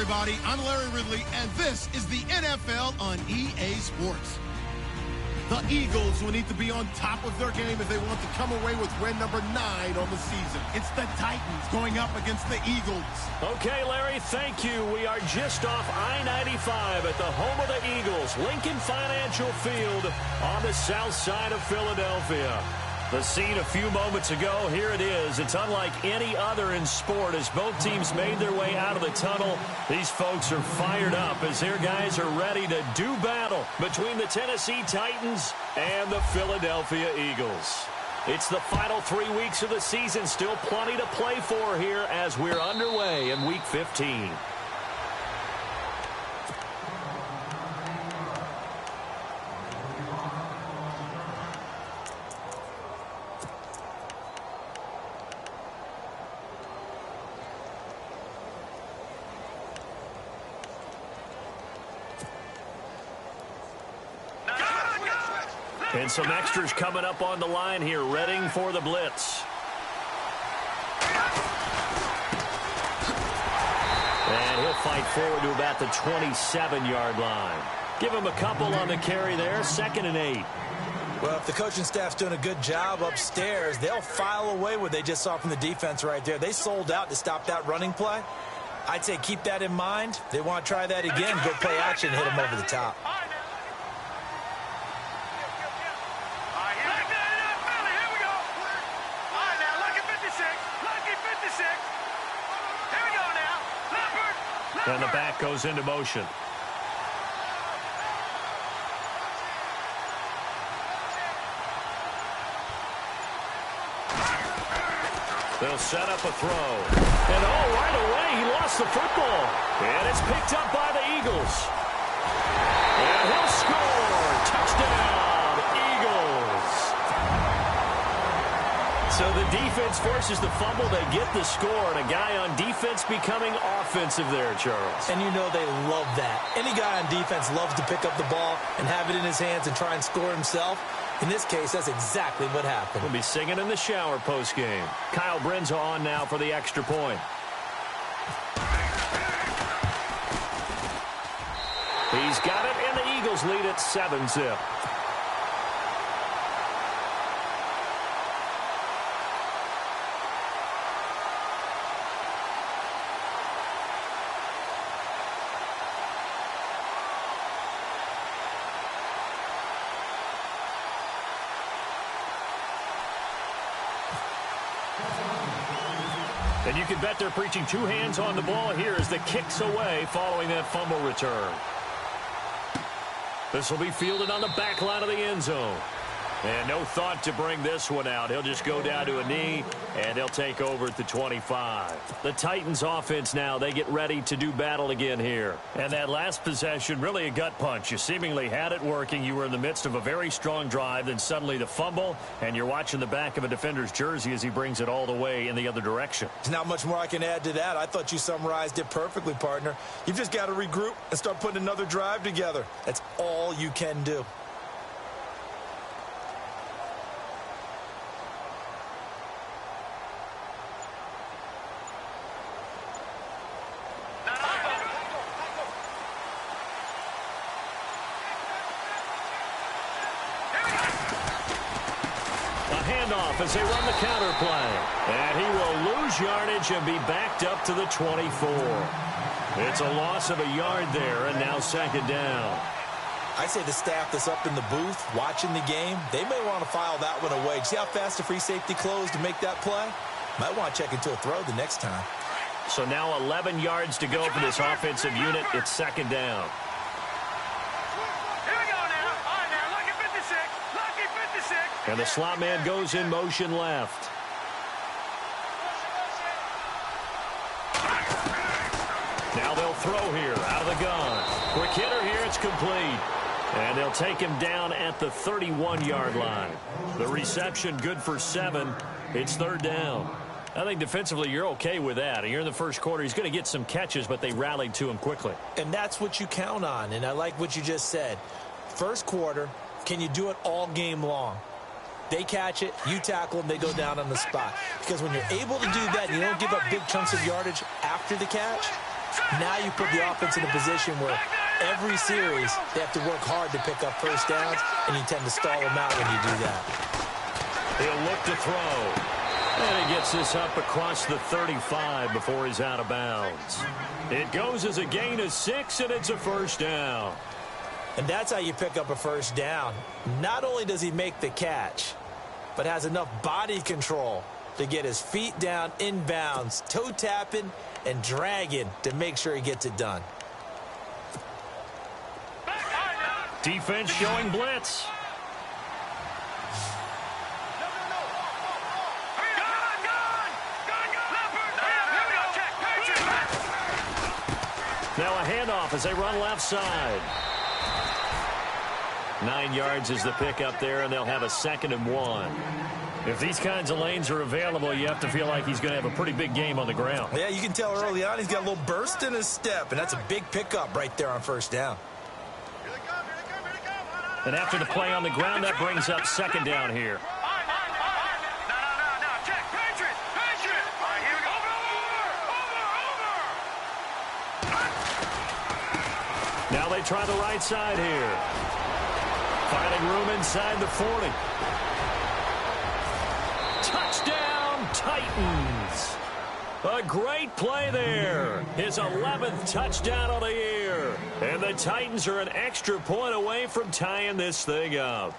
everybody. I'm Larry Ridley, and this is the NFL on EA Sports. The Eagles will need to be on top of their game if they want to come away with win number 9 on the season. It's the Titans going up against the Eagles. Okay, Larry, thank you. We are just off I-95 at the home of the Eagles, Lincoln Financial Field on the south side of Philadelphia. The scene a few moments ago, here it is. It's unlike any other in sport as both teams made their way out of the tunnel. These folks are fired up as their guys are ready to do battle between the Tennessee Titans and the Philadelphia Eagles. It's the final 3 weeks of the season, still plenty to play for here as we're underway in Week 15. And some extras coming up on the line here, readying for the blitz. And he'll fight forward to about the 27-yard line. Give him a couple on the carry there, 2nd and 8. Well, if the coaching staff's doing a good job upstairs, they'll file away what they just saw from the defense right there. They sold out to stop that running play. I'd say keep that in mind. They want to try that again, go play action, hit them over the top. And the back goes into motion. They'll set up a throw. And right away, he lost the football. And it's picked up by the Eagles. And he'll score. Touchdown, Eagles. So the defense forces the fumble. They get the score. And a guy on defense becoming offensive there, Charles. And you know they love that. Any guy on defense loves to pick up the ball and have it in his hands and try and score himself. In this case, that's exactly what happened. We'll be singing in the shower postgame. Kyle Brenza on now for the extra point. He's got it, and the Eagles lead at 7-zip. And you can bet they're preaching 2 hands on the ball here as the kick's away following that fumble return. This will be fielded on the back line of the end zone. And no thought to bring this one out. He'll just go down to a knee, and they'll take over at the 25. The Titans offense now, they get ready to do battle again here. And that last possession, really a gut punch. You seemingly had it working. You were in the midst of a very strong drive, then suddenly the fumble, and you're watching the back of a defender's jersey as he brings it all the way in the other direction. There's not much more I can add to that. I thought you summarized it perfectly, partner. You've just got to regroup and start putting another drive together. That's all you can do. As they run the counter play. And he will lose yardage and be backed up to the 24. It's a loss of a yard there, and now 2nd down. I say the staff that's up in the booth watching the game, they may want to file that one away. See how fast the free safety closed to make that play? Might want to check into a throw the next time. So now 11 yards to go for this offensive unit. It's 2nd down. And the slot man goes in motion left. Now they'll throw here out of the gun. Quick hitter here, it's complete. And they'll take him down at the 31-yard line. The reception good for 7. It's 3rd down. I think defensively you're okay with that. Here in the first quarter, he's going to get some catches, but they rallied to him quickly. And that's what you count on, and I like what you just said. First quarter, can you do it all game long? They catch it, you tackle them, they go down on the spot. Because when you're able to do that and you don't give up big chunks of yardage after the catch, Now you put the offense in a position where every series they have to work hard to pick up first downs, and you tend to stall them out when you do that. He'll look to throw. And he gets this up across the 35 before he's out of bounds. It goes as a gain of 6, and it's a first down. And that's how you pick up a first down. Not only does he make the catch, but has enough body control to get his feet down inbounds, toe tapping and dragging to make sure he gets it done. Defense showing blitz. Now a handoff as they run left side. 9 yards is the pickup there, and they'll have a 2nd and 1. If these kinds of lanes are available, you have to feel like he's going to have a pretty big game on the ground. Yeah, you can tell early on he's got a little burst in his step, and that's a big pickup right there on first down. And after the play on the ground, that brings up 2nd down here. Now they try the right side here. Finding room inside the 40. Touchdown, Titans. A great play there. His 11th touchdown of the year. And the Titans are an extra point away from tying this thing up.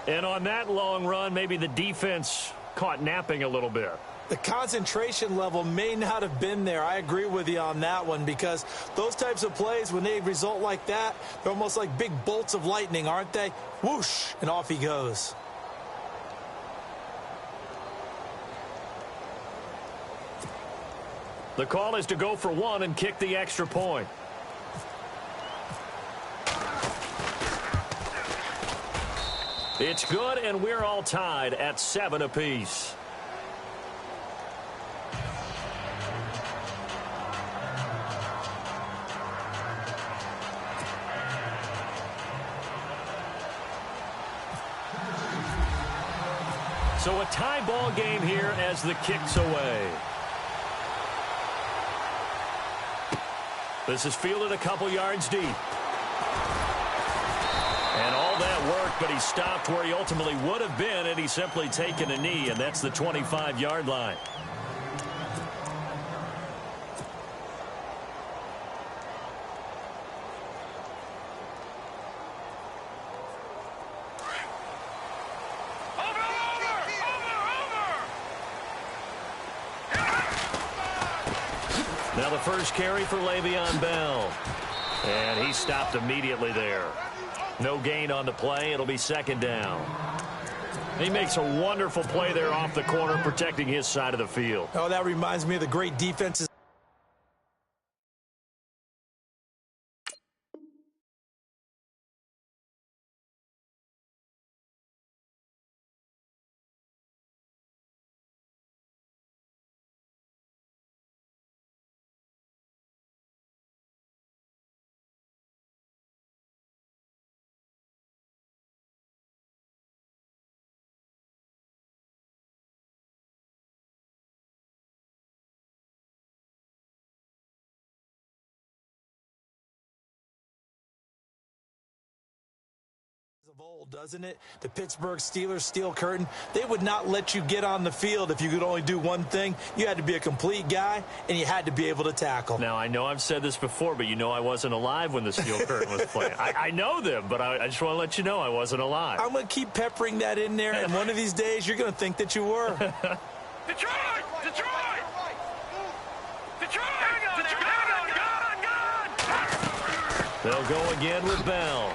And on that long run, maybe the defense caught napping a little bit. The concentration level may not have been there. I agree with you on that one, because those types of plays, when they result like that, they're almost like big bolts of lightning, aren't they? Whoosh, and off he goes. The call is to go for 1 and kick the extra point. It's good, and we're all tied at 7 apiece. So a tie ball game here as the kick's away. This is fielded a couple yards deep. And all that work, but he stopped where he ultimately would have been had he simply taken a knee, and that's the 25-yard line. Now the first carry for Le'Veon Bell. And he stopped immediately there. No gain on the play. It'll be 2nd down. He makes a wonderful play there off the corner, protecting his side of the field. Oh, that reminds me of the great defenses. Of old, doesn't it? The Pittsburgh Steelers steel curtain. They would not let you get on the field if you could only do one thing. You had to be a complete guy, and you had to be able to tackle. Now, I know I've said this before, but you know I wasn't alive when the steel curtain was playing. I know them, but I just want to let you know I wasn't alive. I'm going to keep peppering that in there, and one of these days you're going to think that you were. Detroit! Detroit! Detroit! They'll go again with Bell.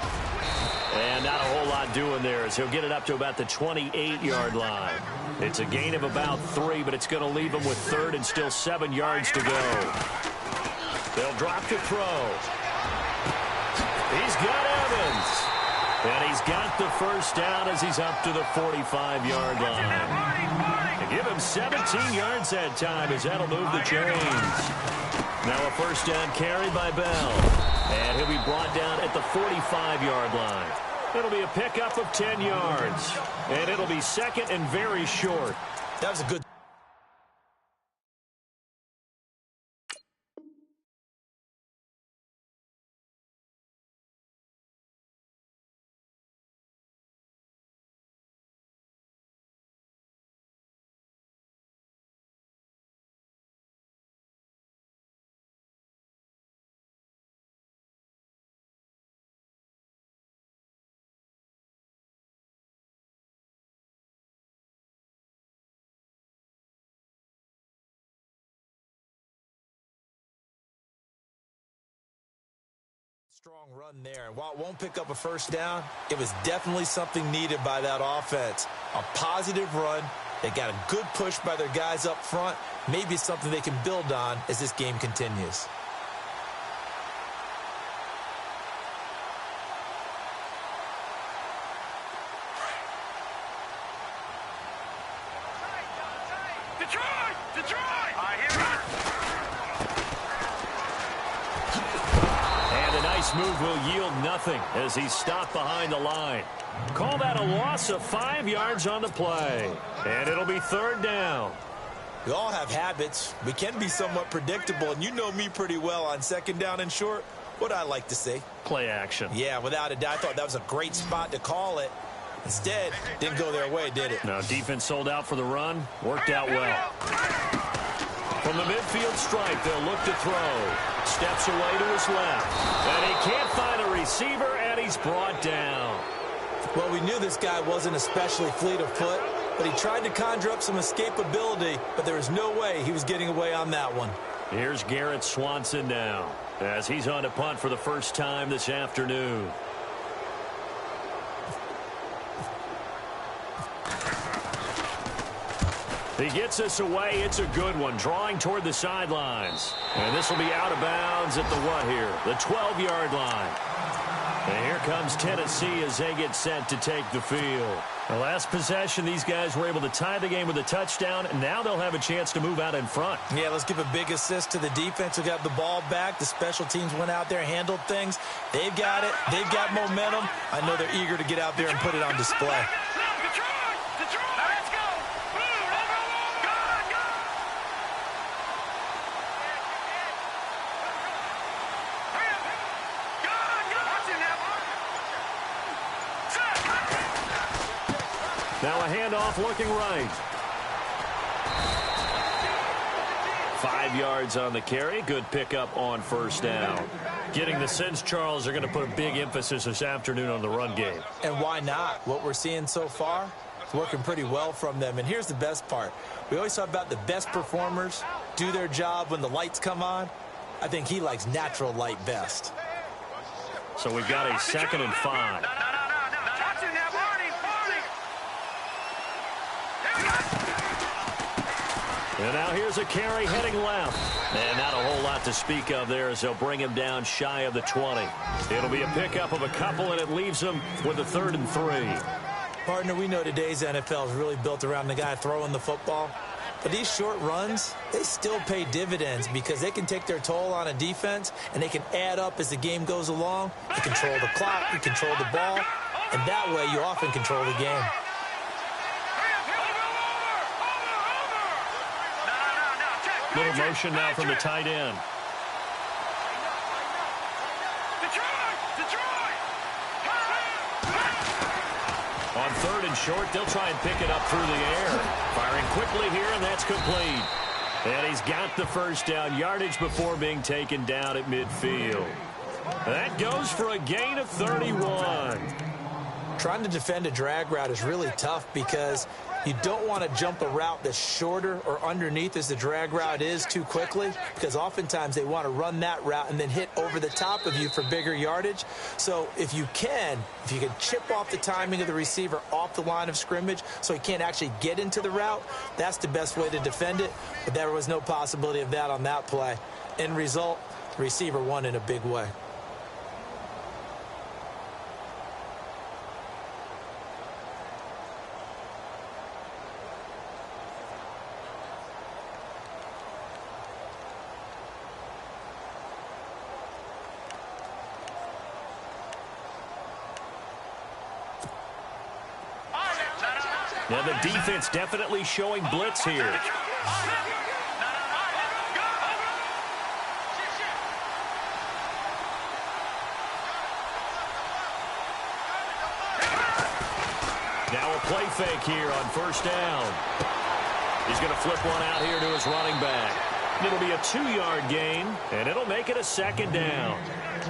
And not a whole lot doing there as he'll get it up to about the 28-yard line. It's a gain of about 3, but it's going to leave him with 3rd and still 7 yards to go. They'll drop to throw. He's got Evans. And he's got the first down as he's up to the 45-yard line. To give him 17 yards that time as that'll move the chains. Now a first down carry by Bell. And he'll be brought down at the 45-yard line. It'll be a pickup of 10 yards. And it'll be 2nd and very short. That was a good Strong run there, and while it won't pick up a first down, it was definitely something needed by that offense. A positive run. They got a good push by their guys up front. Maybe something they can build on as this game continues. Detroit! Detroit! I hear you. And a nice move will yield nothing as he's stopped behind the line. Call that a loss of 5 yards on the play. And it'll be third down. We all have habits. We can be somewhat predictable, and you know me pretty well on second down and short. What I like to see. Play action. Yeah, without a doubt, I thought that was a great spot to call it. Instead, didn't go their way, did it? Now, defense sold out for the run. Worked out well. From the midfield stripe, they'll look to throw. Steps away to his left. And he can't find a receiver, and he's brought down. Well, we knew this guy wasn't especially fleet of foot, but he tried to conjure up some escapability, but there was no way he was getting away on that one. Here's Garrett Swanson now, as he's on to punt for the first time this afternoon. He gets us away. It's a good one, drawing toward the sidelines. And this will be out of bounds at the what here? The 12-yard line. And here comes Tennessee as they get set to take the field. The last possession, these guys were able to tie the game with a touchdown, and now they'll have a chance to move out in front. Yeah, let's give a big assist to the defense who got the ball back. The special teams went out there, handled things. They've got it. They've got momentum. I know they're eager to get out there and put it on display. Now a handoff looking right. 5 yards on the carry. Good pickup on first down. Getting the sense, Charles, are going to put a big emphasis this afternoon on the run game. And why not? What we're seeing so far is working pretty well from them. And here's the best part. We always talk about the best performers do their job when the lights come on. I think he likes natural light best. So we've got a 2nd and 5. And now here's a carry heading left. And not a whole lot to speak of there as they'll bring him down shy of the 20. It'll be a pickup of a couple, and it leaves him with a 3rd and 3. Partner, we know today's NFL is really built around the guy throwing the football. But these short runs, they still pay dividends because they can take their toll on a defense, and they can add up as the game goes along. You control the clock, you control the ball, and that way you often control the game. Little motion now from the tight end. On 3rd and short, they'll try and pick it up through the air. Firing quickly here, and that's complete. And he's got the first down, yardage before being taken down at midfield. That goes for a gain of 31. Trying to defend a drag route is really tough because you don't want to jump a route that's shorter or underneath as the drag route is too quickly, because oftentimes they want to run that route and then hit over the top of you for bigger yardage. So if you can chip off the timing of the receiver off the line of scrimmage so he can't actually get into the route, that's the best way to defend it. But there was no possibility of that on that play. End result, the receiver won in a big way. Now the defense definitely showing blitz here. Now a play fake here on first down. He's going to flip one out here to his running back. It'll be a 2-yard gain, and it'll make it a 2nd down.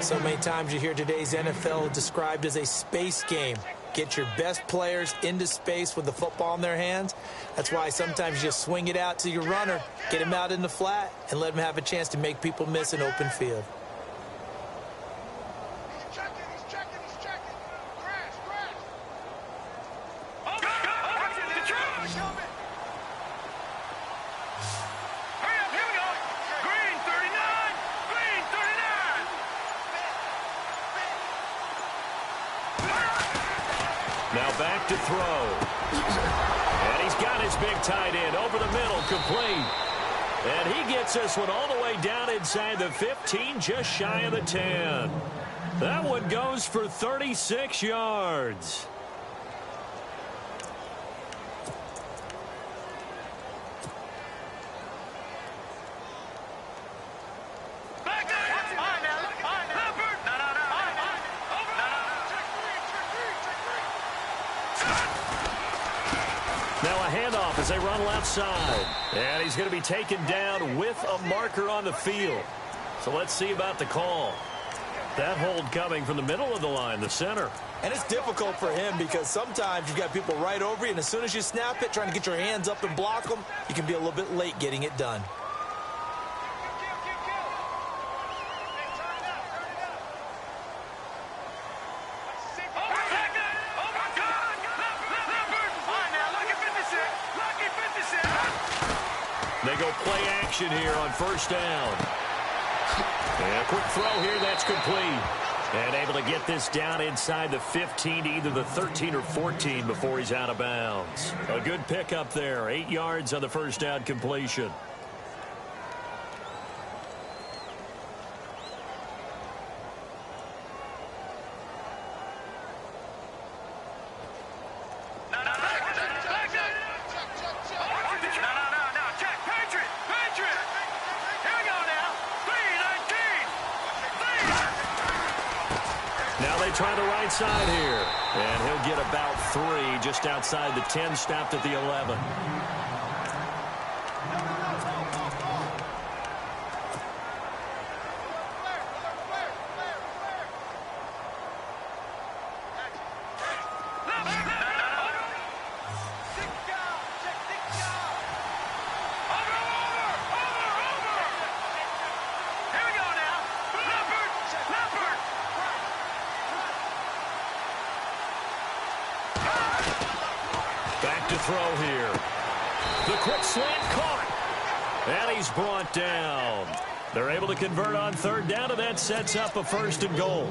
So many times you hear today's NFL described as a space game. Get your best players into space with the football in their hands. That's why sometimes you just swing it out to your runner, get him out in the flat, and let him have a chance to make people miss an open field. Now back to throw. And he's got his big tight end over the middle, complete. And he gets this one all the way down inside the 15, just shy of the 10. That one goes for 36 yards. Now a handoff as they run left side. And he's going to be taken down with a marker on the field. So let's see about the call. That hold coming from the middle of the line, the center. And it's difficult for him because sometimes you've got people right over you, and as soon as you snap it, trying to get your hands up and block them, you can be a little bit late getting it done. They go play action here on first down. And a quick throw here, that's complete. And able to get this down inside the 15 to either the 13 or 14 before he's out of bounds. A good pickup there, 8 yards on the first down completion. Try the right side here. And he'll get about 3 just outside the 10, stopped at the 11. Throw here. The quick slant caught. And he's brought down. They're able to convert on third down, and that sets up a 1st and goal.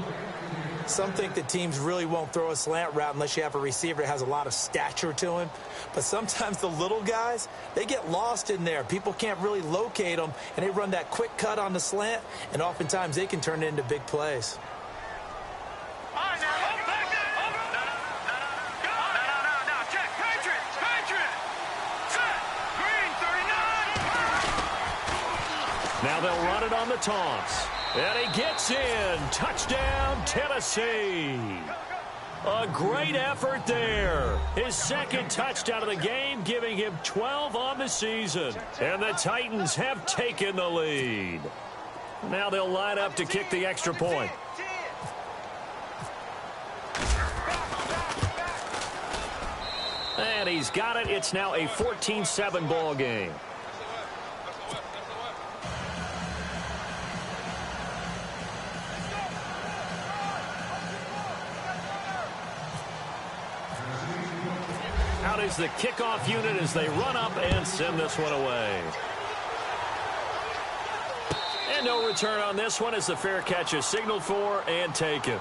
Some think that teams really won't throw a slant route unless you have a receiver that has a lot of stature to him. But sometimes the little guys, they get lost in there. People can't really locate them, and they run that quick cut on the slant, and oftentimes they can turn it into big plays. Now they'll run it on the toss. And he gets in. Touchdown, Tennessee. A great effort there. His 2nd touchdown of the game, giving him 12 on the season. And the Titans have taken the lead. Now they'll line up to kick the extra point. And he's got it. It's now a 14-7 ball game. Out is the kickoff unit as they run up and send this one away. And no return on this one as the fair catch is signaled for and taken.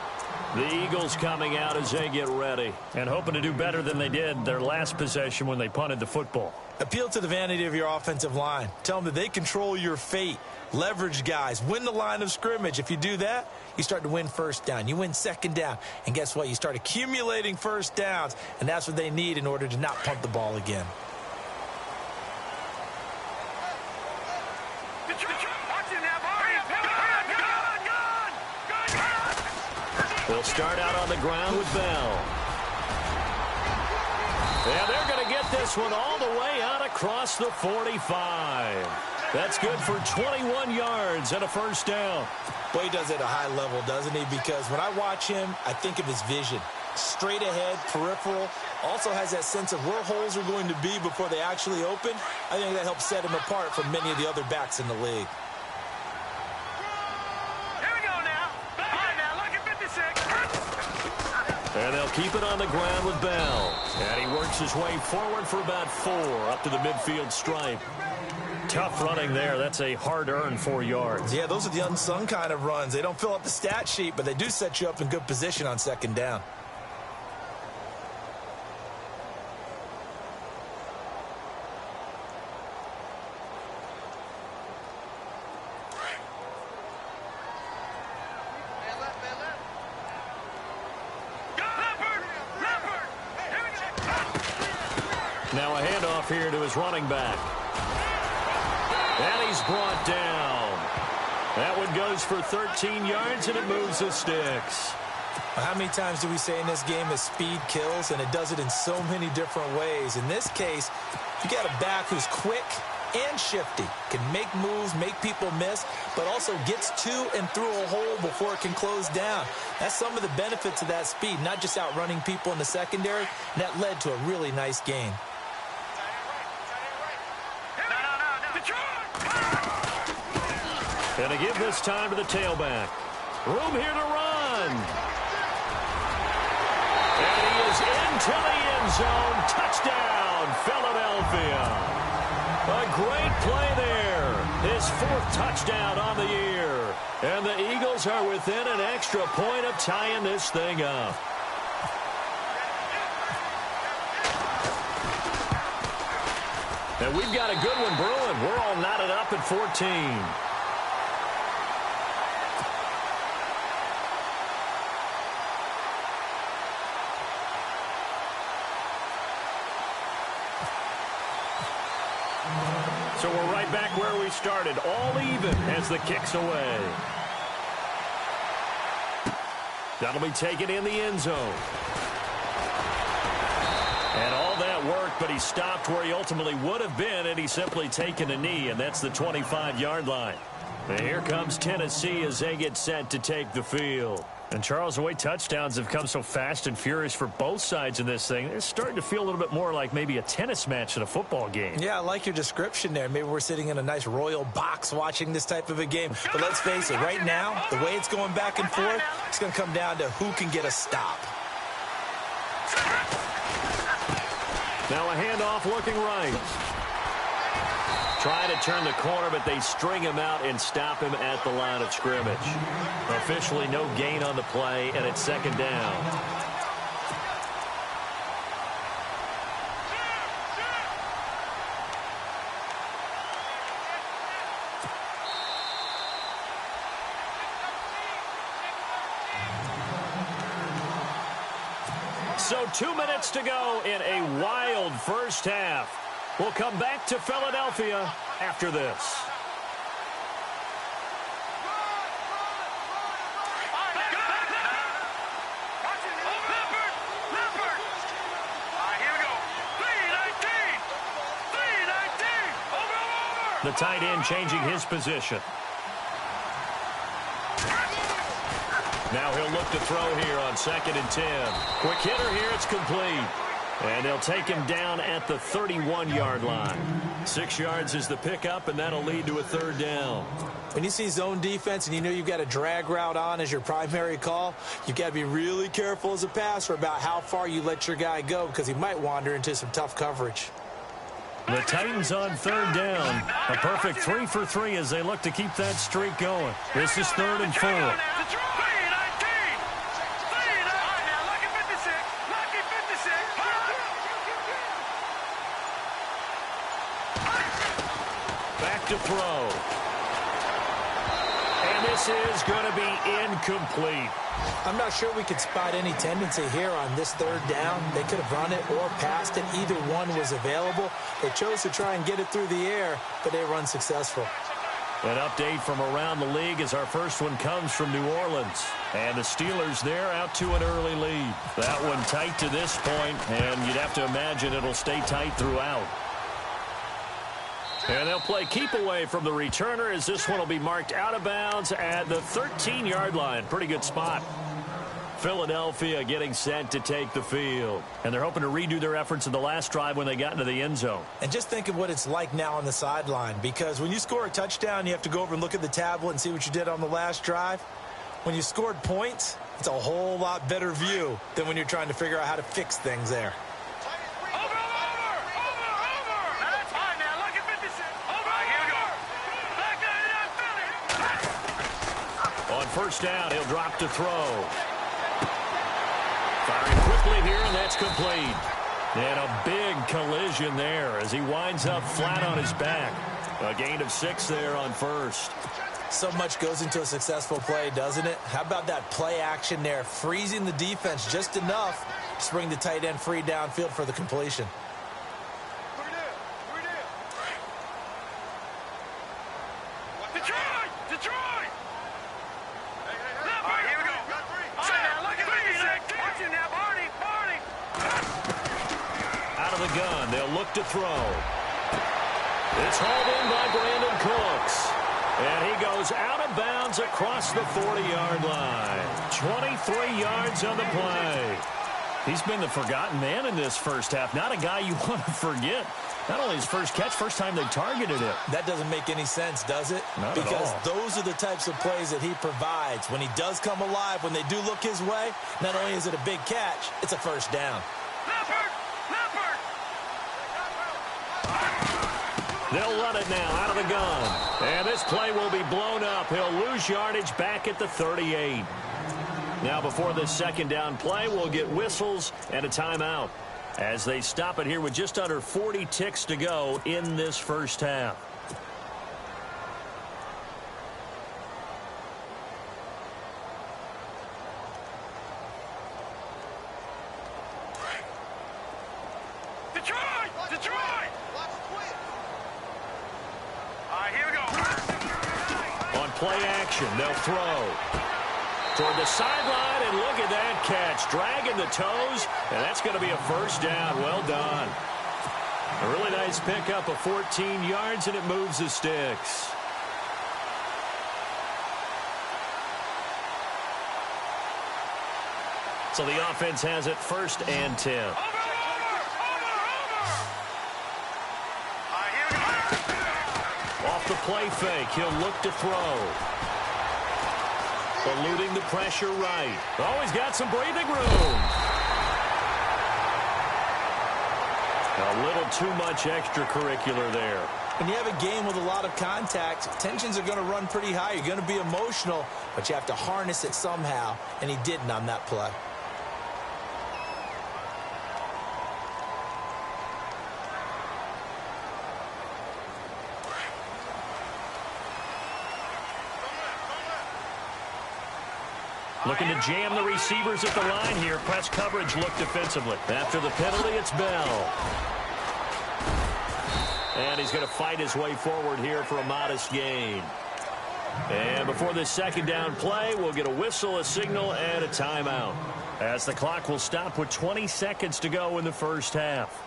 The Eagles coming out as they get ready and hoping to do better than they did their last possession when they punted the football. Appeal to the vanity of your offensive line. Tell them that they control your fate. Leverage guys. Win the line of scrimmage. If you do that, you start to win first down. You win second down. And guess what? You start accumulating first downs. And that's what they need in order to not punt the ball again. They'll start out on the ground with Bell. And they're going to get this one all the way out across the 45. That's good for 21 yards and a first down. Boy, he does it at a high level, doesn't he? Because when I watch him, I think of his vision. Straight ahead, peripheral. Also has that sense of where holes are going to be before they actually open. I think that helps set him apart from many of the other backs in the league. And they'll keep it on the ground with Bell. And he works his way forward for about 4 up to the midfield stripe. Tough running there. That's a hard-earned 4 yards. Yeah, those are the unsung kind of runs. They don't fill up the stat sheet, but they do set you up in good position on second down. Now a handoff here to his running back. And he's brought down. That one goes for 13 yards, and it moves the sticks. How many times do we say in this game that speed kills, and it does it in so many different ways? In this case, you got a back who's quick and shifty, can make moves, make people miss, but also gets to and through a hole before it can close down. That's some of the benefits of that speed, not just outrunning people in the secondary, and that led to a really nice gain. And to give this time to the tailback. Room here to run. And he is into the end zone. Touchdown, Philadelphia. A great play there. His 4th touchdown on the year. And the Eagles are within an extra point of tying this thing up. And we've got a good one brewing. We're all knotted up at 14. So we're right back where we started, all even as the kick's away. That'll be taken in the end zone. And all that worked, but he stopped where he ultimately would have been, and he's simply taken a knee, and that's the 25-yard line. And here comes Tennessee as they get set to take the field. And, Charles, the way touchdowns have come so fast and furious for both sides in this thing, it's starting to feel a little bit more like maybe a tennis match than a football game. Yeah, I like your description there. Maybe we're sitting in a nice royal box watching this type of a game. But let's face it, right now, the way it's going back and forth, it's going to come down to who can get a stop. Now a handoff looking right. Try to turn the corner, but they string him out and stop him at the line of scrimmage. Officially no gain on the play, and it's 2nd down. So 2 minutes to go in a wild first half. We'll come back to Philadelphia after this. The tight end changing his position. Now he'll look to throw here on 2nd and 10. Quick hitter here, it's complete. And they'll take him down at the 31-yard line. 6 yards is the pickup, and that'll lead to a 3rd down. When you see zone defense and you know you've got a drag route on as your primary call, you've got to be really careful as a passer about how far you let your guy go because he might wander into some tough coverage. The Titans on 3rd down. A perfect 3 for 3 as they look to keep that streak going. This is 3rd and 4. To throw. And this is going to be incomplete. I'm not sure we could spot any tendency here on this 3rd down. They could have run it or passed it. Either one was available. They chose to try and get it through the air, but they were unsuccessful. An update from around the league as our first one comes from New Orleans. And the Steelers there out to an early lead. That one tight to this point, and you'd have to imagine it'll stay tight throughout. And they'll play keep away from the returner as this one will be marked out of bounds at the 13-yard line. Pretty good spot. Philadelphia getting set to take the field. And they're hoping to redo their efforts in the last drive when they got into the end zone. And just think of what it's like now on the sideline, because when you score a touchdown, you have to go over and look at the tablet and see what you did on the last drive. When you scored points, it's a whole lot better view than when you're trying to figure out how to fix things there. First down, he'll drop to throw. Firing quickly here, and that's complete. And a big collision there as he winds up flat on his back. A gain of 6 there on first. So much goes into a successful play, doesn't it? How about that play action there, freezing the defense just enough to bring the tight end free downfield for the completion. Out of the gun, they'll look to throw. It's hauled in by Brandon Cooks. And he goes out of bounds across the 40-yard line. 23 yards on the play. He's been the forgotten man in this first half. Not a guy you want to forget. Not only his first catch, first time they targeted him. That doesn't make any sense, does it? Not because at all. Those are the types of plays that he provides. When he does come alive, when they do look his way, not only is it a big catch, it's a first down. They'll run it now out of the gun. And this play will be blown up. He'll lose yardage back at the 38. Now before this second down play, we'll get whistles and a timeout as they stop it here with just under 40 ticks to go in this first half. Detroit! Here we go. On play action, they'll throw toward the sideline, and look at that catch. Dragging the toes, and that's going to be a first down. Well done. A really nice pickup of 14 yards, and it moves the sticks. So the offense has it first and 10. Off the play fake, he'll look to throw. Eluding the pressure right. Oh, he's got some breathing room. A little too much extracurricular there. When you have a game with a lot of contact, tensions are going to run pretty high. You're going to be emotional, but you have to harness it somehow, and he didn't on that play. Looking to jam the receivers at the line here. Press coverage look defensively. After the penalty, it's Bell. And he's going to fight his way forward here for a modest gain. And before this second down play, we'll get a whistle, a signal, and a timeout, as the clock will stop with 20 seconds to go in the first half.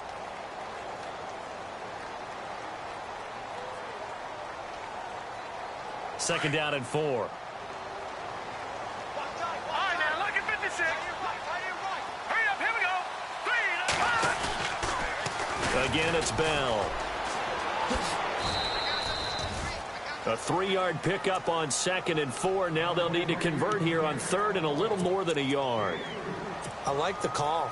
Second down and 4. Again, it's Bell. A 3-yard pickup on second and 4. Now they'll need to convert here on third and a little more than a yard. I like the call.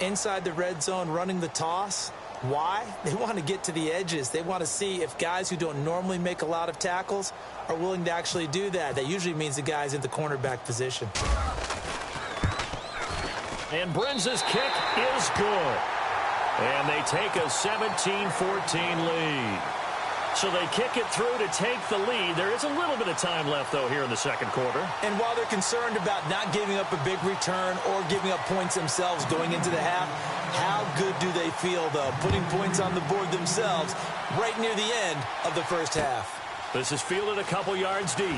Inside the red zone, running the toss. Why? They want to get to the edges. They want to see if guys who don't normally make a lot of tackles are willing to actually do that. That usually means the guy's in the cornerback position. And Brenz's kick is good. And they take a 17-14 lead. So they kick it through to take the lead. There is a little bit of time left, though, here in the second quarter. And while they're concerned about not giving up a big return or giving up points themselves going into the half, how good do they feel, though, putting points on the board themselves right near the end of the first half? This is fielded a couple yards deep.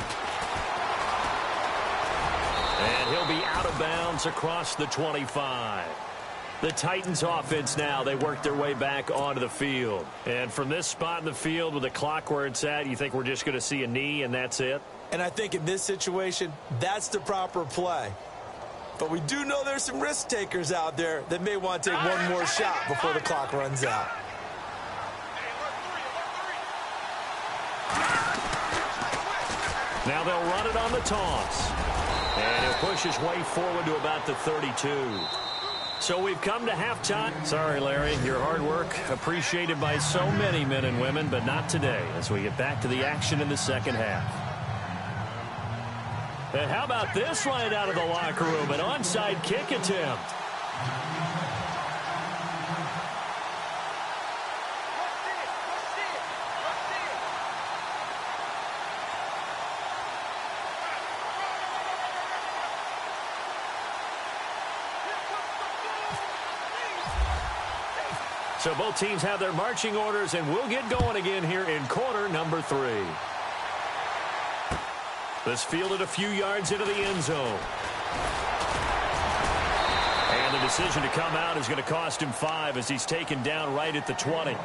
And he'll be out of bounds across the 25. The Titans offense now, they work their way back onto the field. And from this spot in the field with the clock where it's at, you think we're just going to see a knee and that's it? And I think in this situation, that's the proper play. But we do know there's some risk takers out there that may want to take one more shot before the clock runs out. Now they'll run it on the toss. And he'll push his way forward to about the 32. So we've come to halftime. Sorry, Larry, your hard work appreciated by so many men and women, but not today as we get back to the action in the second half. And how about this right out of the locker room? An onside kick attempt. So both teams have their marching orders, and we'll get going again here in quarter number 3. This fielded a few yards into the end zone. And the decision to come out is going to cost him 5 as he's taken down right at the 20.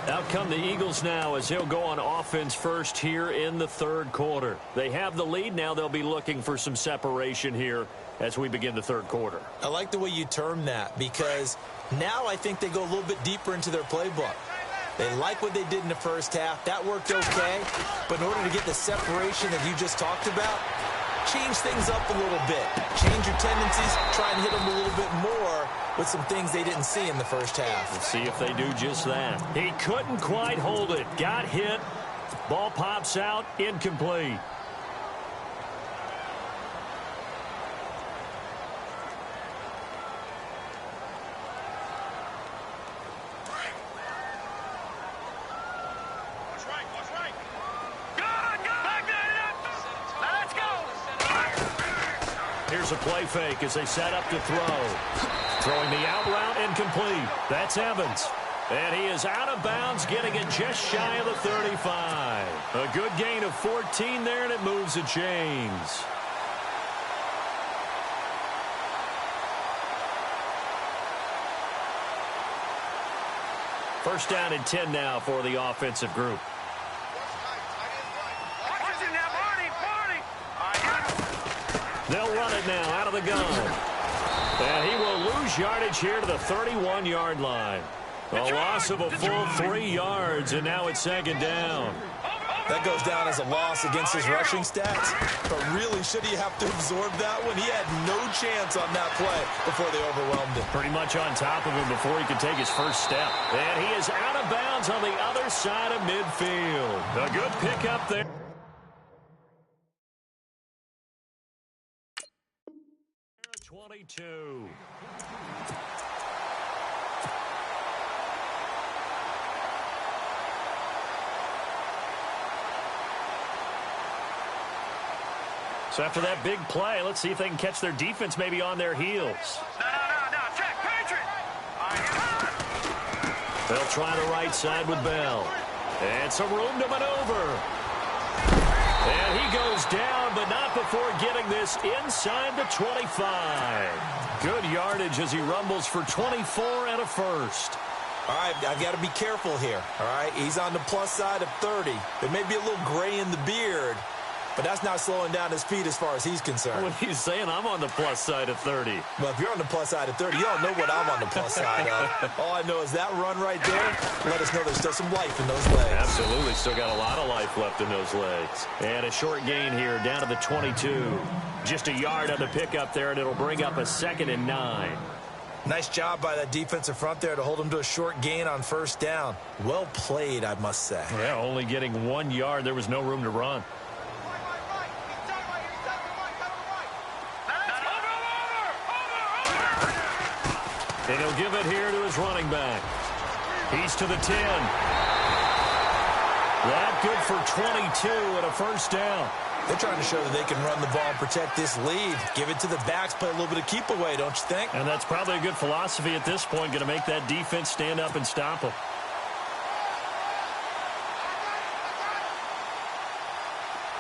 Out come the Eagles now as he'll go on offense first here in the third quarter. They have the lead. Now they'll be looking for some separation here as we begin the third quarter. I like the way you term that because now I think they go a little bit deeper into their playbook. They like what they did in the first half. That worked okay. But in order to get the separation that you just talked about, change things up a little bit. Change your tendencies. Try and hit them a little bit more with some things they didn't see in the first half. We'll see if they do just that. He couldn't quite hold it. Got hit. Ball pops out. Incomplete. Here's a play fake as they set up to throw. Throwing the out route incomplete. That's Evans. And he is out of bounds, getting it just shy of the 35. A good gain of 14 there, and it moves the chains. First down and 10 now for the offensive group. They'll run it now out of the gun. And he will lose yardage here to the 31-yard line. A loss of a full 3 yards, and now it's second down. That goes down as a loss against his rushing stats. But really, should he have to absorb that one? He had no chance on that play before they overwhelmed him. Pretty much on top of him before he could take his first step. And he is out of bounds on the other side of midfield. A good pickup there. So after that big play, let's see if they can catch their defense maybe on their heels. No, check, Patriot! They'll try the right side with Bell. And some room to maneuver. And he goes down, but not before getting this inside the 25. Good yardage as he rumbles for 24 and a first. All right, I've got to be careful here, all right? He's on the plus side of 30. There may be a little gray in the beard, but that's not slowing down his speed as far as he's concerned. What he's saying, I'm on the plus side of 30. Well, if you're on the plus side of 30, you don't know what I'm on the plus side of. All I know is that run right there, let us know there's still some life in those legs. Absolutely, still got a lot of life left in those legs. And a short gain here down to the 22. Just a yard on the pickup there, and it'll bring up a 2nd and 9. Nice job by that defensive front there to hold him to a short gain on first down. Well played, I must say. Yeah, only getting 1 yard. There was no room to run. And he'll give it here to his running back. He's to the 10. That good for 22 and a first down. They're trying to show that they can run the ball and protect this lead. Give it to the backs, play a little bit of keep away, don't you think? And that's probably a good philosophy at this point, going to make that defense stand up and stop them.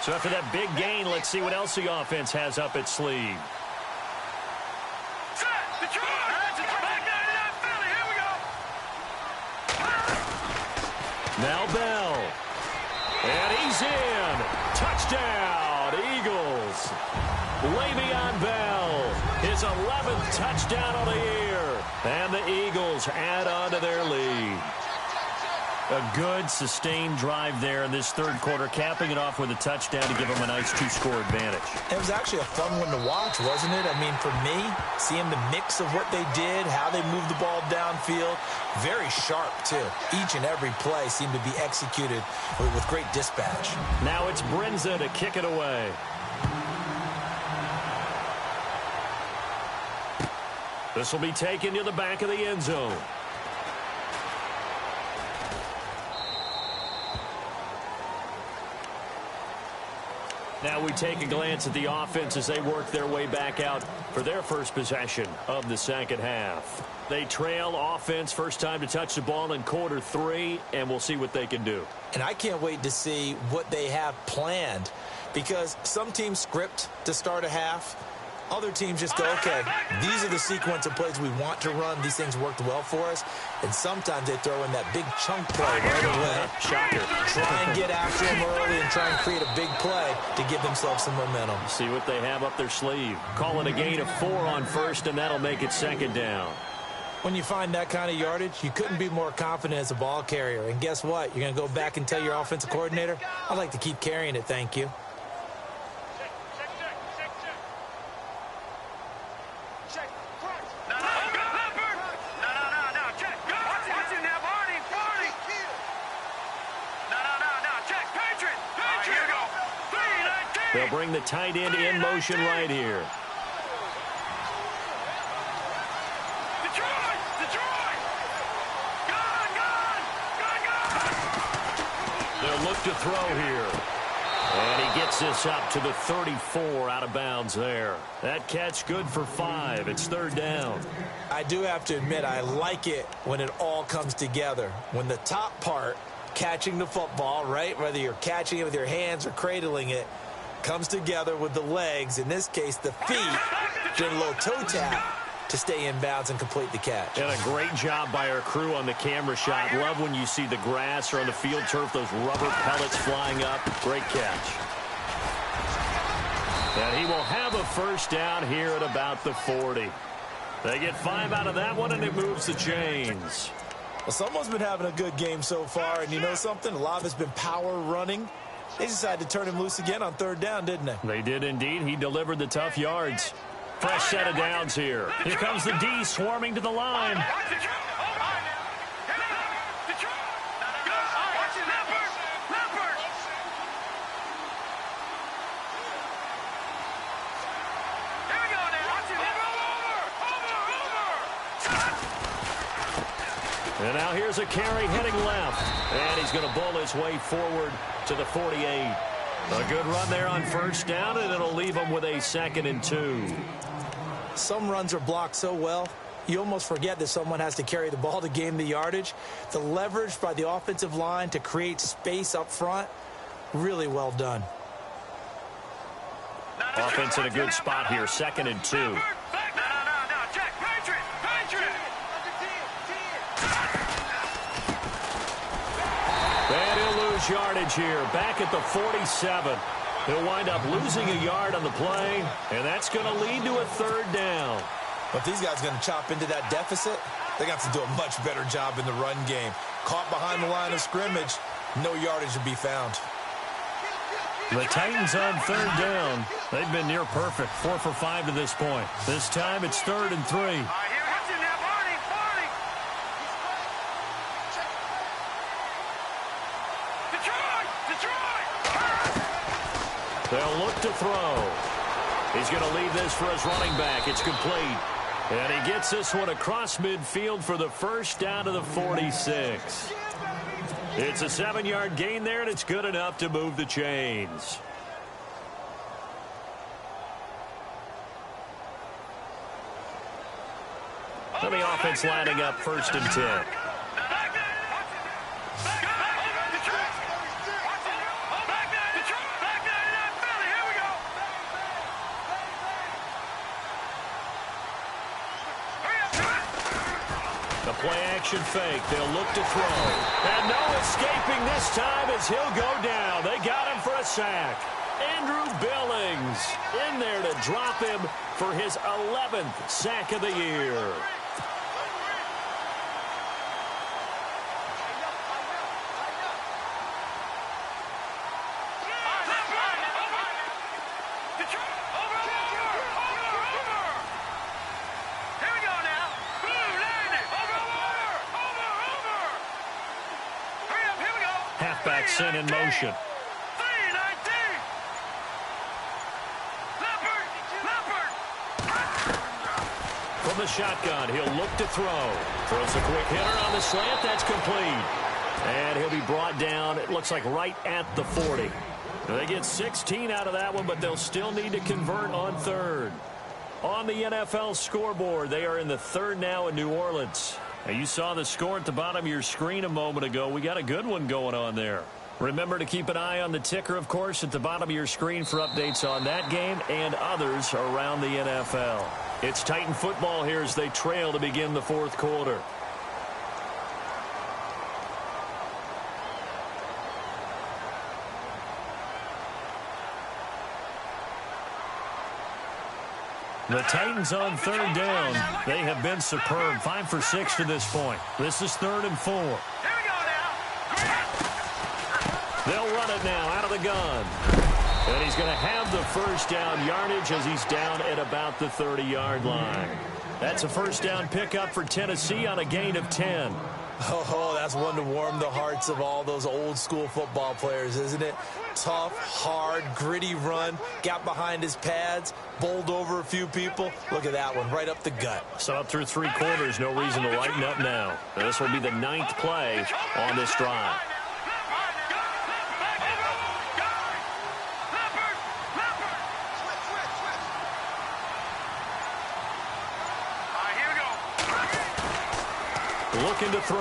So after that big gain, let's see what else the offense has up its sleeve. Now Bell. And he's in. Touchdown, Eagles. Le'Veon Bell, his 11th touchdown on the year. And the Eagles add on to their lead. A good, sustained drive there in this third quarter, capping it off with a touchdown to give them a nice 2-score advantage. It was actually a fun one to watch, wasn't it? I mean, for me, seeing the mix of what they did, how they moved the ball downfield, very sharp, too. Each and every play seemed to be executed with great dispatch. Now it's Brinza to kick it away. This will be taken to the back of the end zone. Now we take a glance at the offense as they work their way back out for their first possession of the second half. They trail offense, first time to touch the ball in quarter 3, and we'll see what they can do. And I can't wait to see what they have planned, because some teams script to start a half. Other teams just go, okay, these are the sequence of plays we want to run. These things worked well for us. And sometimes they throw in that big chunk play right away. Shocker. Try and get after them early and try and create a big play to give themselves some momentum. See what they have up their sleeve. Call it a gain of 4 on first, and that'll make it second down. When you find that kind of yardage, you couldn't be more confident as a ball carrier. And guess what? You're going to go back and tell your offensive coordinator, I'd like to keep carrying it, thank you. They'll bring the tight end in motion right here. They'll look to throw here. And he gets this up to the 34 out of bounds there. That catch good for 5. It's third down. I do have to admit, I like it when it all comes together. When the top part, catching the football, right, whether you're catching it with your hands or cradling it, comes together with the legs, in this case the feet, doing a little toe tap to stay in bounds and complete the catch. And a great job by our crew on the camera shot. Love when you see the grass or on the field turf, those rubber pellets flying up. Great catch. And he will have a first down here at about the 40. They get 5 out of that one, and it moves the chains. Well, someone's been having a good game so far, and you know something? A lot of it's been power running. They decided to turn him loose again on third down, didn't they? They did indeed. He delivered the tough yards. Fresh set of downs here. Here comes the D swarming to the line. And now here's a carry heading left. And he's going to bull his way forward to the 48. A good run there on first down, and it'll leave him with a 2nd and 2. Some runs are blocked so well, you almost forget that someone has to carry the ball to gain the yardage. The leverage by the offensive line to create space up front, really well done. Offense in a good spot here, 2nd and 2. And he'll lose yardage here, back at the 47. He'll wind up losing a yard on the play, and that's going to lead to a third down. But these guys are going to chop into that deficit. They got to do a much better job in the run game. Caught behind the line of scrimmage, no yardage to be found. The Titans on third down. They've been near perfect, 4 for 5 to this point. This time it's 3rd and 3. They'll look to throw. He's going to leave this for his running back. It's complete. And he gets this one across midfield for the first down to the 46. It's a 7-yard gain there, and it's good enough to move the chains. And the offense lining up 1st and 10. Play-action fake. They'll look to throw. And no escaping this time as he'll go down. They got him for a sack. Andrew Billings in there to drop him for his 11th sack of the year. Halfback sent in motion. From the shotgun, he'll look to throw. Throws a quick hitter on the slant. That's complete. And he'll be brought down, it looks like, right at the 40. They get 16 out of that one, but they'll still need to convert on third. On the NFL scoreboard, they are in the 3rd now in New Orleans. Now, you saw the score at the bottom of your screen a moment ago. We got a good one going on there. Remember to keep an eye on the ticker, of course, at the bottom of your screen for updates on that game and others around the NFL. It's Titan football here as they trail to begin the fourth quarter. The Titans on third down. They have been superb. 5 for 6 to this point. This is 3rd and 4. Here we go now. They'll run it now out of the gun. And he's going to have the first down yardage as he's down at about the 30-yard line. That's a first down pickup for Tennessee on a gain of 10. Oh, that's one to warm the hearts of all those old-school football players, isn't it? Tough, hard, gritty run, got behind his pads, bowled over a few people. Look at that one, right up the gut. So up through 3 quarters, no reason to lighten up now. Now this will be the 9th play on this drive. Looking to throw.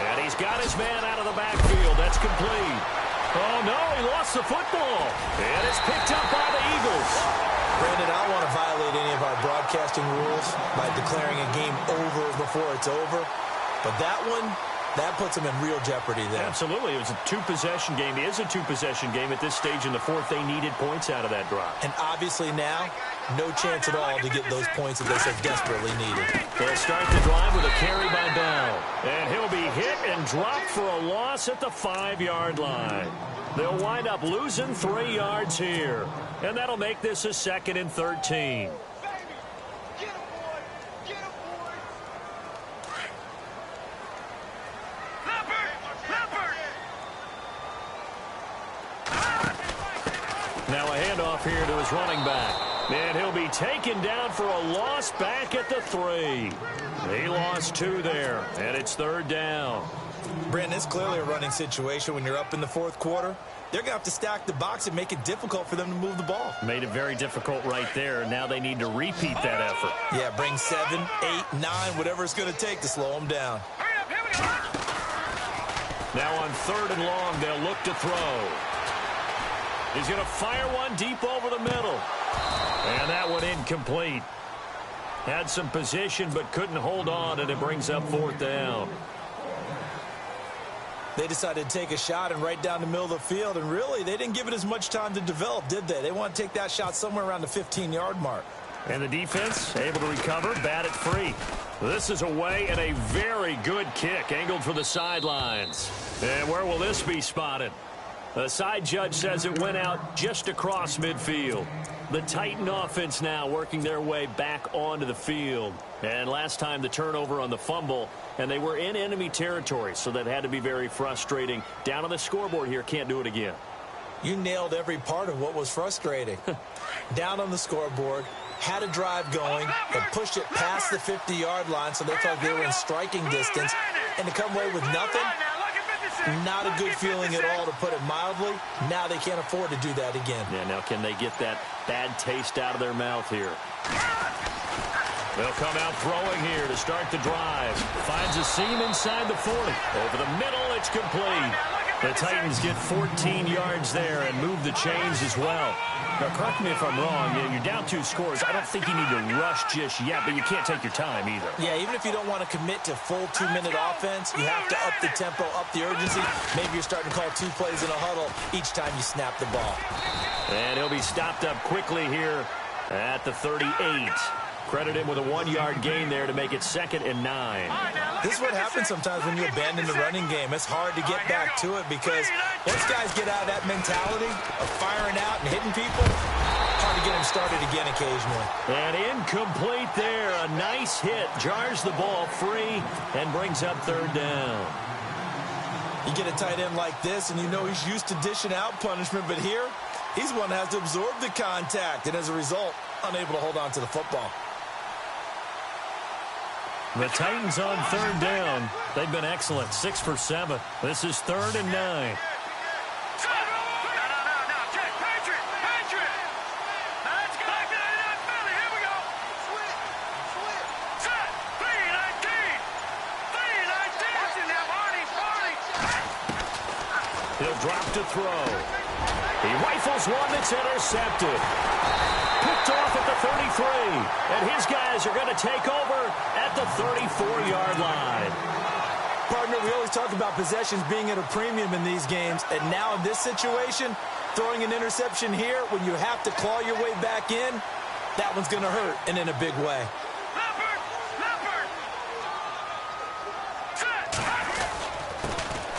And he's got his man out of the backfield. That's complete. Oh, no, he lost the football. And it's picked up by the Eagles. Brandon, I don't want to violate any of our broadcasting rules by declaring a game over before it's over. But that one, that puts them in real jeopardy there. Absolutely. It was a 2-possession game. It is a 2-possession game at this stage in the fourth. They needed points out of that drive. And obviously now, no chance at all to get those points that they so desperately needed. They'll start the drive with a carry by Bell. And he'll be hit and dropped for a loss at the 5-yard line. They'll wind up losing 3 yards here. And that'll make this a 2nd and 13. Now a handoff here to his running back. And he'll be taken down for a loss back at the 3. He lost 2 there, and it's 3rd down. Brandon, it's clearly a running situation when you're up in the 4th quarter. They're going to have to stack the box and make it difficult for them to move the ball. Made it very difficult right there. Now they need to repeat that effort. Yeah, bring 7, 8, 9, whatever it's going to take to slow them down. Hurry up, here we go. Now on 3rd and long, they'll look to throw. He's going to fire one deep over the middle. And that one incomplete. Had some position but couldn't hold on, and it brings up 4th down. They decided to take a shot and right down the middle of the field, and really, they didn't give it as much time to develop, did they? They want to take that shot somewhere around the 15-yard mark. And the defense able to recover, bat it free. This is away and a very good kick, angled for the sidelines. And where will this be spotted? The side judge says it went out just across midfield. The Titan offense now working their way back onto the field. And last time the turnover on the fumble, and they were in enemy territory, so that had to be very frustrating. Down on the scoreboard here, can't do it again. You nailed every part of what was frustrating. Down on the scoreboard, had a drive going, had pushed it past the 50-yard line, so they felt like they were in striking distance, and to come away with nothing, not a good feeling at all, to put it mildly. Now they can't afford to do that again. Yeah, now can they get that bad taste out of their mouth here? They'll come out throwing here to start the drive. Finds a seam inside the 40. Over the middle, it's complete. The Titans get 14 yards there and move the chains as well. Now, correct me if I'm wrong. You're down 2 scores. I don't think you need to rush just yet, but you can't take your time either. Yeah, even if you don't want to commit to full 2-minute offense, you have to up the tempo, up the urgency. Maybe you're starting to call 2 plays in a huddle each time you snap the ball. And he'll be stopped up quickly here at the 38. Credit him with a 1-yard gain there to make it 2nd and 9. This is what happens sometimes when you abandon the running game. It's hard to get back to it because once guys get out of that mentality of firing out and hitting people, hard to get them started again occasionally. And incomplete there. A nice hit. Jars the ball free and brings up 3rd down. You get a tight end like this, and you know he's used to dishing out punishment, but here, he's the one that has to absorb the contact, and as a result, unable to hold on to the football. The Titans on 3rd down. They've been excellent. 6 for 7. This is 3rd and 9. He'll drop to throw. He rifles one that's intercepted. Picked off at the 33. And his guys are going to take over at the 34-yard line. Partner, we always talk about possessions being at a premium in these games. And now in this situation, throwing an interception here when you have to claw your way back in, that one's going to hurt, and in a big way.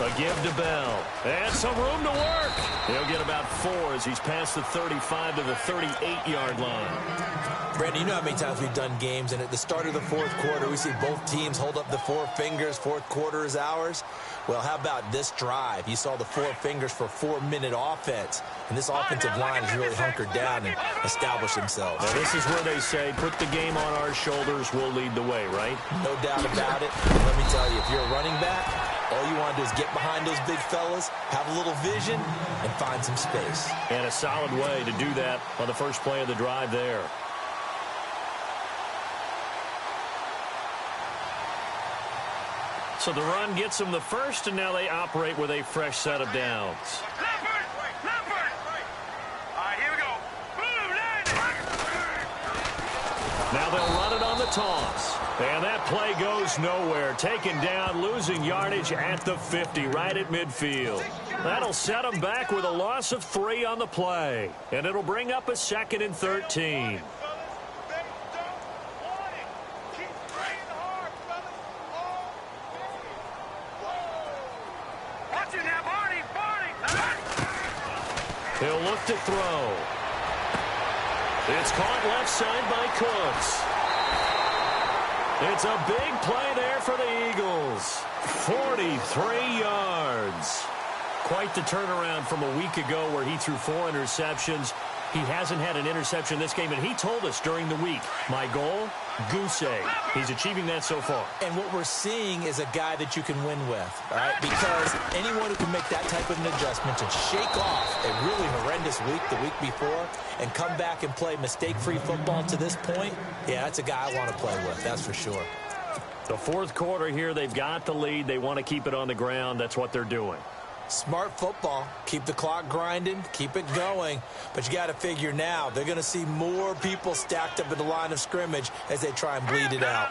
A give to Bell. And some room to work. He'll get about 4 as he's past the 35 to the 38-yard line. Brandon, you know how many times we've done games, and at the start of the fourth quarter, we see both teams hold up the 4 fingers, fourth quarter is ours. Well, how about this drive? You saw the 4 fingers for 4-minute offense, and this offensive line has really hunkered down and established themselves. Now, this is where they say, put the game on our shoulders, we'll lead the way, right? No doubt about it. And let me tell you, if you're a running back, all you want to do is get behind those big fellas, have a little vision, and find some space. And a solid way to do that on the first play of the drive there. So the run gets them the first, and now they operate with a fresh set of downs. Now they'll run it on the toss. And that play goes nowhere. Taken down, losing yardage at the 50, right at midfield. That'll set them back with a loss of 3 on the play. And it'll bring up a 2nd and 13. He'll look to throw. It's caught left side by Cooks. It's a big play there for the Eagles. 43 yards. Quite the turnaround from a week ago where he threw 4 interceptions. He hasn't had an interception this game, and he told us during the week, my goal, goose egg. He's achieving that so far. And what we're seeing is a guy that you can win with, all right? Because anyone who can make that type of an adjustment to shake off a really horrendous week the week before and come back and play mistake-free football to this point, yeah, that's a guy I want to play with, that's for sure. The fourth quarter here, they've got the lead. They want to keep it on the ground. That's what they're doing. Smart football. Keep the clock grinding. Keep it going. But you got to figure now, they're going to see more people stacked up at the line of scrimmage as they try and bleed it out.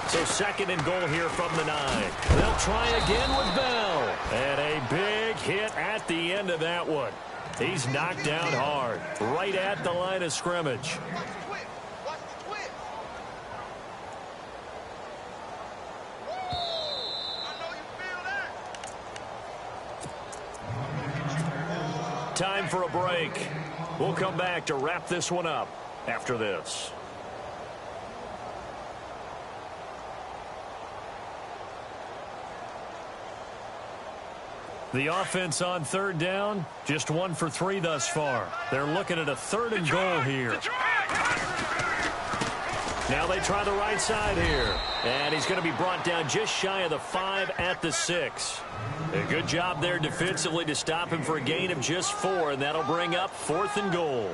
So 2nd and goal here from the 9. They'll try again with Bell. And a big hit at the end of that one. He's knocked down hard, right at the line of scrimmage. Time for a break. We'll come back to wrap this one up after this. The offense on 3rd down, just 1 for 3 thus far. They're looking at a 3rd and goal here. Now they try the right side here. And he's going to be brought down just shy of the 5 at the 6. A good job there defensively to stop him for a gain of just 4, and that'll bring up 4th and goal.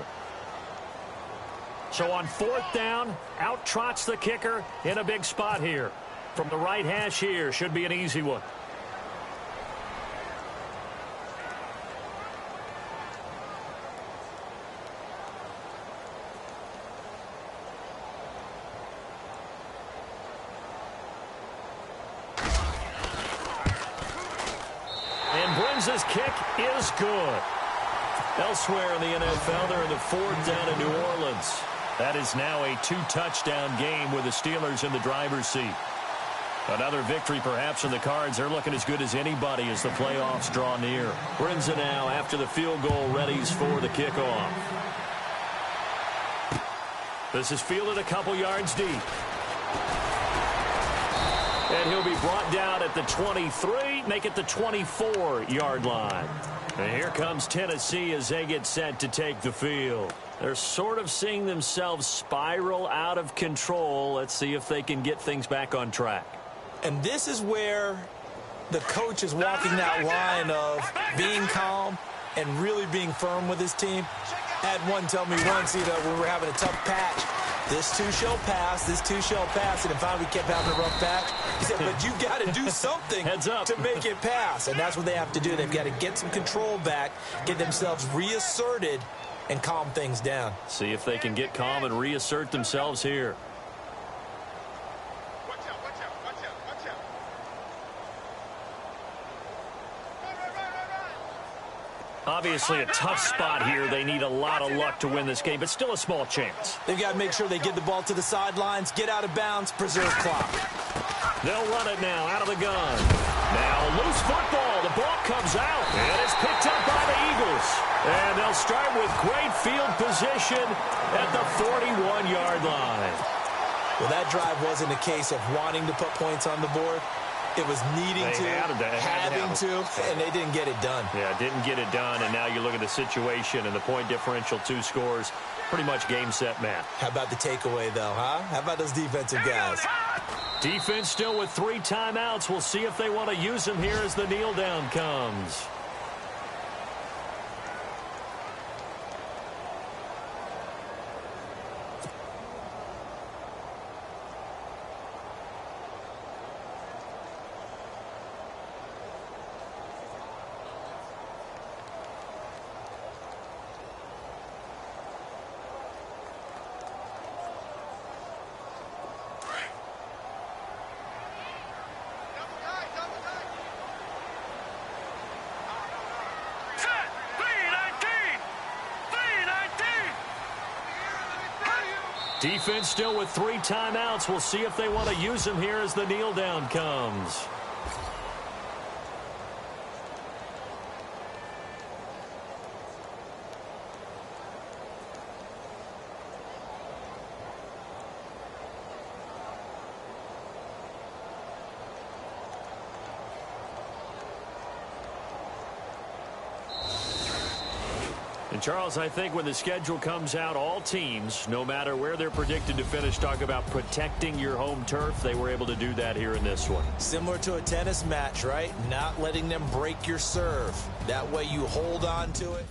So on 4th down, out trots the kicker in a big spot here. From the right hash here, should be an easy one. His kick is good. Elsewhere in the NFL, they're in the 4th down in New Orleans. That is now a 2-touchdown game with the Steelers in the driver's seat. Another victory perhaps in the cards. They're looking as good as anybody as the playoffs draw near. Brinza now after the field goal readies for the kickoff. This is fielded a couple yards deep. And he'll be brought down at the 23, make it the 24-yard line. And here comes Tennessee as they get set to take the field. They're sort of seeing themselves spiral out of control. Let's see if they can get things back on track. And this is where the coach is walking that line of being calm and really being firm with his team. I had one tell me once, when we were having a tough patch, This too shall pass. This too shall pass. And finally kept having a rough patch. He said, but you got to do something Heads up. to make it pass. And that's what they have to do. They've got to get some control back, get themselves reasserted, and calm things down. See if they can get calm and reassert themselves here. Obviously a tough spot here. They need a lot of luck to win this game, but still a small chance. They've got to make sure they get the ball to the sidelines, get out of bounds, preserve clock. They'll run it now out of the gun. Now loose football. The ball comes out, and it's picked up by the Eagles. And they'll start with great field position at the 41-yard line. Well, that drive wasn't a case of wanting to put points on the board. It was needing having to, and they didn't get it done. Yeah, didn't get it done, and now you look at the situation and the point differential, 2 scores, pretty much game, set, match. How about the takeaway, though, huh? How about those defensive guys? Defense still with 3 timeouts. We'll see if they want to use them here as the kneel down comes. Defense still with 3 timeouts. We'll see if they want to use them here as the kneel down comes. And Charles, I think when the schedule comes out, all teams, no matter where they're predicted to finish, talk about protecting your home turf. They were able to do that here in this one. Similar to a tennis match, right? Not letting them break your serve. That way you hold on to it.